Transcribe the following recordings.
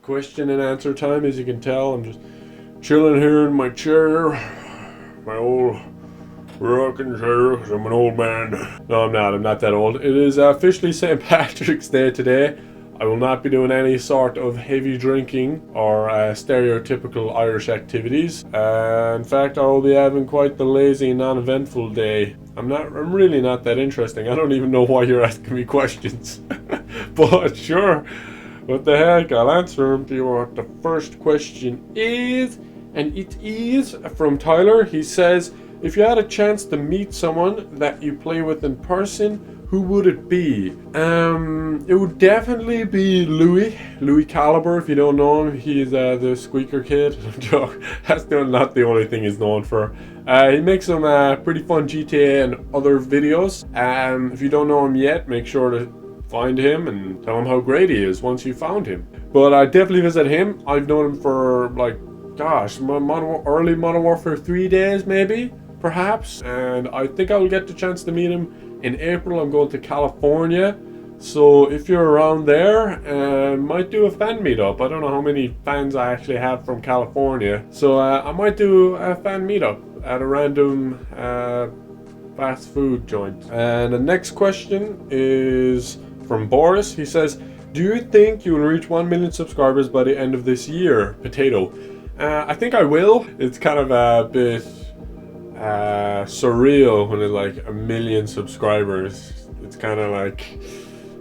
question and answer time. As you can tell, I'm just chilling here in my chair, my old rocking chair, because I'm an old man. No, I'm not that old. It is officially St. Patrick's Day today. I will not be doing any sort of heavy drinking or stereotypical Irish activities. In fact, I will be having quite the lazy, non-eventful day. I'm really not that interesting. I don't even know why you're asking me questions. But sure, what the heck, I'll answer them to you. What the first question is, and it is from Tyler. He says, if you had a chance to meet someone that you play with in person, who would it be? It would definitely be Louis Caliber. If you don't know him, he's the squeaker kid. That's not the only thing he's known for. He makes some pretty fun GTA and other videos. If you don't know him yet, make sure to find him and tell him how great he is once you found him. But I definitely visit him. I've known him for like, gosh, early Modern Warfare 3 days maybe, perhaps. And I think I will get the chance to meet him in April. I'm going to California, so if you're around there, might do a fan meetup. I don't know how many fans I actually have from California, so I might do a fan meetup at a random fast food joint. And the next question is from Boris. He says, do you think you will reach 1 million subscribers by the end of this year? Potato. I think I will. It's kind of a bit surreal when it's like 1 million subscribers. It's kind of like,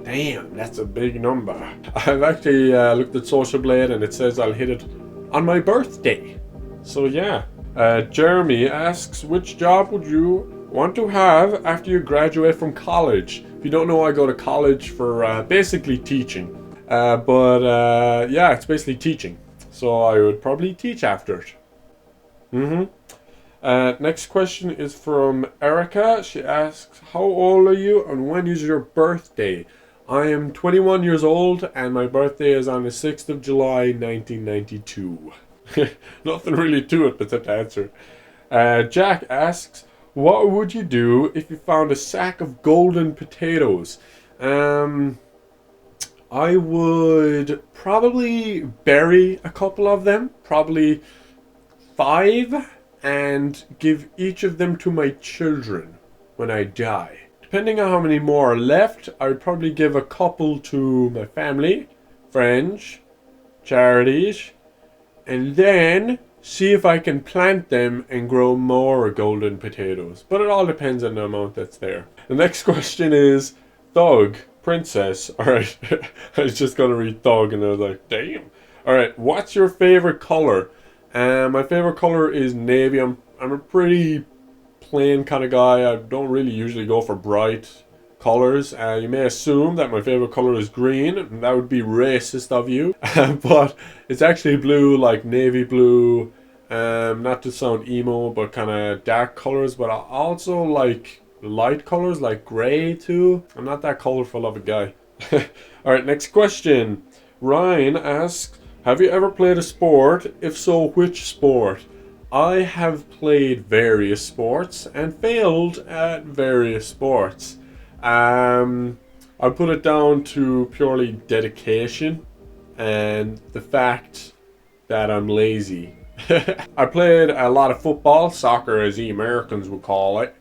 damn, that's a big number. I've actually looked at Social Blade and it says I'll hit it on my birthday. So yeah. Jeremy asks, which job would you want to have after you graduate from college? If you don't know, I go to college for basically teaching. Yeah, it's basically teaching. So I would probably teach after it. Next question is from Erica. She asks, how old are you and when is your birthday? I am 21 years old and my birthday is on the 6th of July 1992. Nothing really to it but that answer. Jack asks, what would you do if you found a sack of golden potatoes? I would probably bury a couple of them, probably 5, and give each of them to my children when I die. Depending on how many more are left, I would probably give a couple to my family, friends, charities, and then see if I can plant them and grow more golden potatoes. But it all depends on the amount that's there. The next question is Thug Princess. Alright, I was just gonna read Thug and I was like, damn. Alright, what's your favorite color? My favorite color is navy. I'm a pretty plain kind of guy. I don't really usually go for bright colors. You may assume that my favorite color is green, and that would be racist of you. But it's actually blue, like navy blue. Not to sound emo, but kind of dark colors. But I also like light colors, like gray too. I'm not that colorful of a guy. Alright, next question. Ryan asks, have you ever played a sport? If so, which sport? I have played various sports and failed at various sports. I put it down to purely dedication and the fact that I'm lazy. I played a lot of football, soccer as the Americans would call it.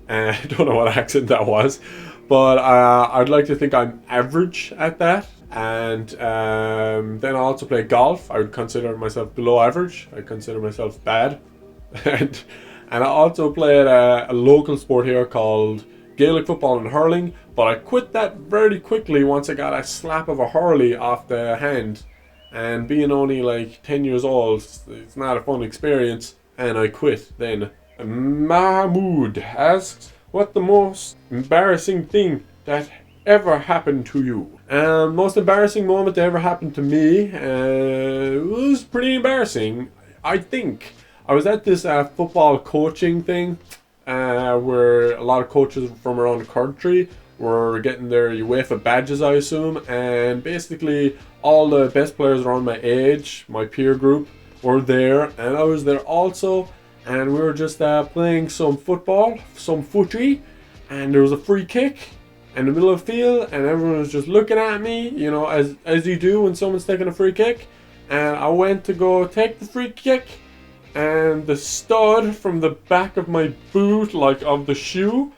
I don't know what accent that was, but I'd like to think I'm average at that. And then I also play golf. I would consider myself below average. I consider myself bad. and I also played a local sport here called Gaelic football and hurling, but I quit that very quickly once I got a slap of a hurley off the hand. And being only like 10 years old, it's not a fun experience, and I quit then. Mahmoud asks, what the most embarrassing thing that ever happened to you? Most embarrassing moment that ever happened to me was pretty embarrassing, I think. I was at this football coaching thing where a lot of coaches from around the country were getting their UEFA badges, I assume, and basically all the best players around my age, my peer group, were there, and I was there also, and we were just playing some football, some footy, and there was a free kick in the middle of the field, and everyone was just looking at me, you know, as you do when someone's taking a free kick. and I went to go take the free kick, and the stud from the back of my boot, like of the shoe,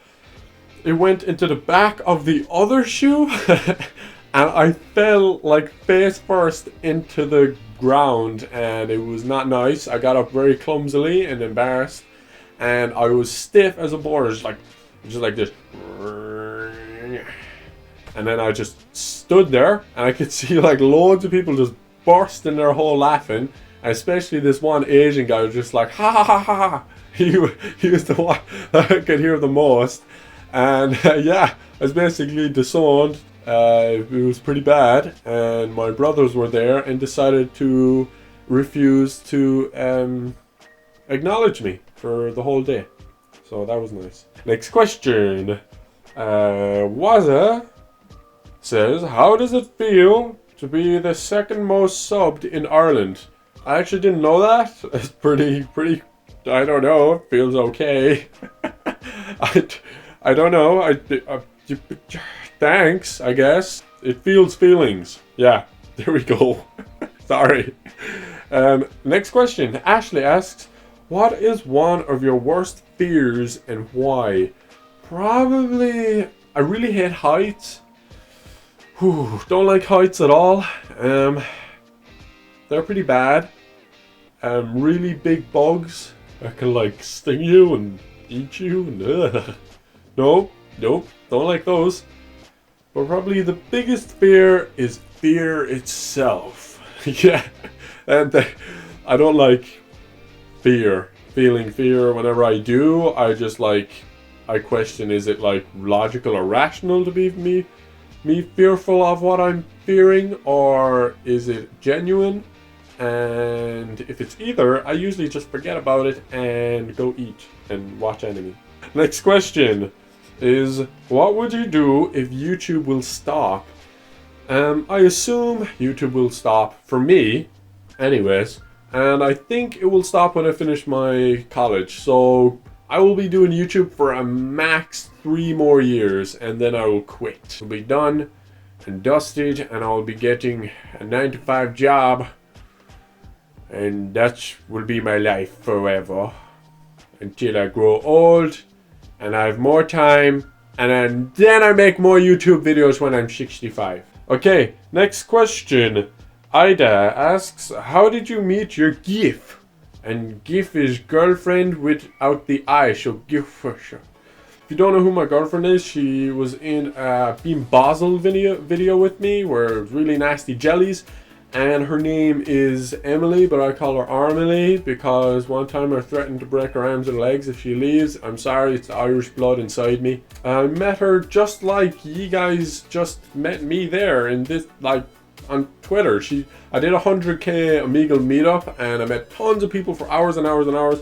it went into the back of the other shoe, and I fell like face first into the ground, and it was not nice. I got up very clumsily and embarrassed, and I was stiff as a board, just like this. And then I just stood there, and I could see like loads of people just burst in their hole laughing, and especially this one Asian guy was just like ha ha ha ha ha. He was the one that I could hear the most, and yeah, I was basically disowned. It was pretty bad, and my brothers were there and decided to refuse to acknowledge me for the whole day. So that was nice. Next question. Waza says, how does it feel to be the second most subbed in Ireland? I actually didn't know that. It's pretty, I don't know, it feels okay. I don't know, thanks, I guess. It feels feelings. Yeah, there we go. Sorry. Next question. Ashley asks, what is one of your worst fears and why? Probably, I really hate heights. Don't like heights at all. They're pretty bad. Really big bugs that can like sting you and eat you. And, nope, don't like those. But probably the biggest fear is fear itself. Yeah, and I don't like feeling fear. Whenever I do, I question, is it like logical or rational to be me fearful of what I'm fearing, or is it genuine? And if it's either, I usually just forget about it and go eat and watch anime. Next question is, what would you do if YouTube will stop? I assume YouTube will stop for me anyways, and I think it will stop when I finish my college. So I will be doing YouTube for a max 3 more years, and then I will quit. I'll be done and dusted, and I'll be getting a 9-to-5 job, and that will be my life forever until I grow old and I have more time, and then I make more YouTube videos when I'm 65. Okay, next question. Ida asks, how did you meet your GIF? And GIF is girlfriend without the I, so GIF for sure. If you don't know who my girlfriend is, she was in a Bean Basel video with me where it was really nasty jellies. And her name is Emily, but I call her Armily because one time I threatened to break her arms and legs if she leaves. I'm sorry, it's the Irish blood inside me. I met her just like you guys just met me there in this, like, on Twitter. I did a 100k Omegle meetup, and I met tons of people for hours and hours and hours.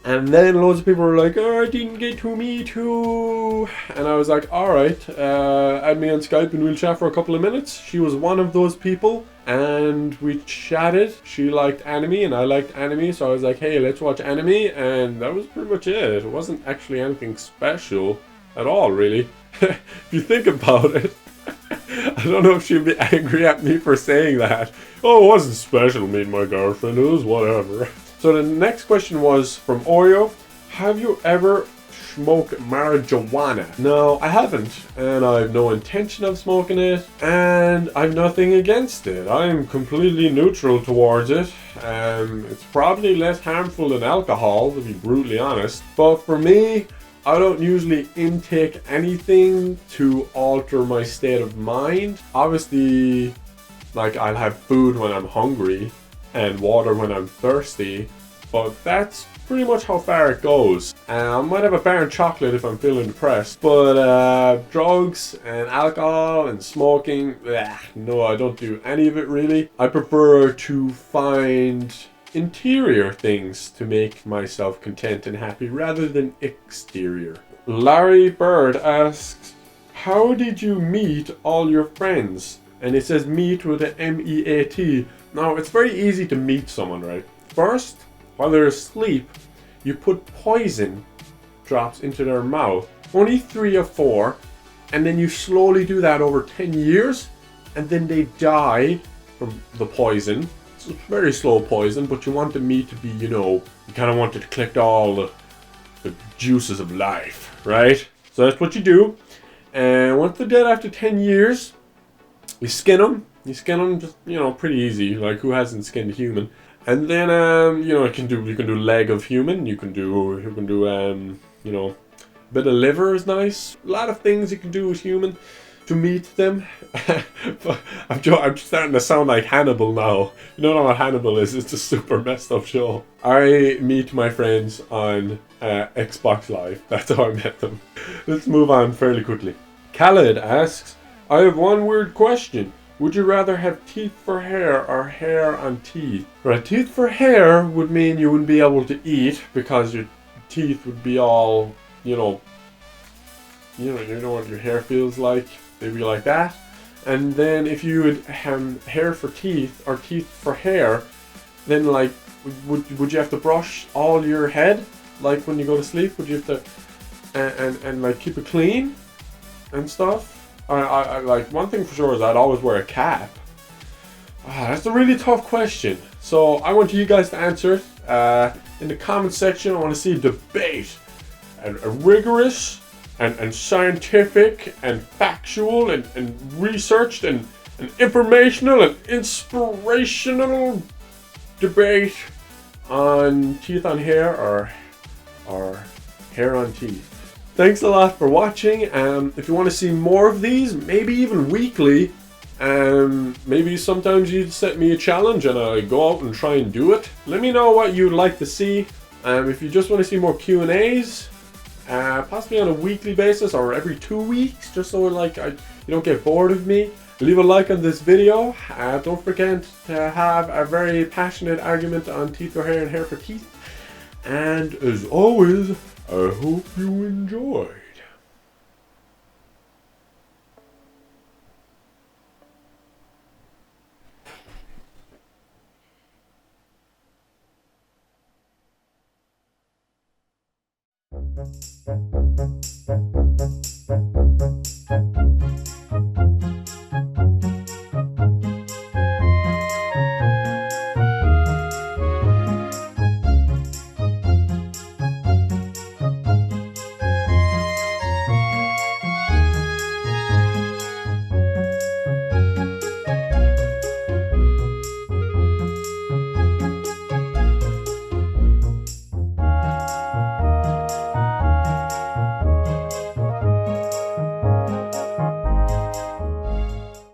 And then loads of people were like, oh, I didn't get to meet you. And I was like, alright, add me on Skype and we'll chat for a couple of minutes. She was one of those people, and we chatted. She liked anime and I liked anime, so I was like, hey, let's watch anime. And that was pretty much it. It wasn't actually anything special at all, really. If you think about it. I don't know if she'd be angry at me for saying that. Oh, it wasn't special meeting my girlfriend, it was whatever. So the next question was from Oreo. Have you ever smoked marijuana? No, I haven't, and I have no intention of smoking it, and I've nothing against it. I'm completely neutral towards it. It's probably less harmful than alcohol, to be brutally honest. But for me, I don't usually intake anything to alter my state of mind. Obviously, like, I'll have food when I'm hungry and water when I'm thirsty, but that's pretty much how far it goes. I might have a bar of chocolate if I'm feeling depressed, but drugs and alcohol and smoking, no, I don't do any of it really. I prefer to find interior things to make myself content and happy rather than exterior. Larry Bird asks, how did you meet all your friends? And it says meet with an M-E-A-T. Now, it's very easy to meet someone, right? First, while they're asleep, you put poison drops into their mouth. Only 3 or 4. And then you slowly do that over 10 years. And then they die from the poison. It's very slow poison, but you want the meat to be, you know, you kind of want it to collect all the juices of life, right? So that's what you do. And once they're dead after 10 years, you skin them. You skin them just, you know, pretty easy. Like, who hasn't skinned a human? And then, you know, you can do leg of human. You can do, you know, a bit of liver is nice. A lot of things you can do with human to meat them. I'm starting to sound like Hannibal now. You don't know what Hannibal is? It's a super messed up show. I meet my friends on Xbox Live. That's how I met them. Let's move on fairly quickly. Khaled asks, I have one weird question. Would you rather have teeth for hair or hair on teeth? Right, teeth for hair would mean you wouldn't be able to eat because your teeth would be all, you know what your hair feels like. They'd be like that. And then if you would have hair for teeth or teeth for hair, then like would you have to brush all your head like when you go to sleep? Would you have to and like keep it clean and stuff? I like, one thing for sure is I'd always wear a cap. That's a really tough question. So I want you guys to answer it in the comment section. I want to see a debate, a rigorous and scientific and factual and researched and informational and inspirational debate on teeth on hair or hair on teeth. Thanks a lot for watching. If you want to see more of these, maybe even weekly, maybe sometimes you'd set me a challenge and I go out and try and do it. Let me know what you'd like to see. If you just want to see more Q&As, possibly on a weekly basis or every 2 weeks, just so like you don't get bored of me. Leave a like on this video. Don't forget to have a very passionate argument on teeth for hair and hair for teeth. And as always, I hope you enjoyed.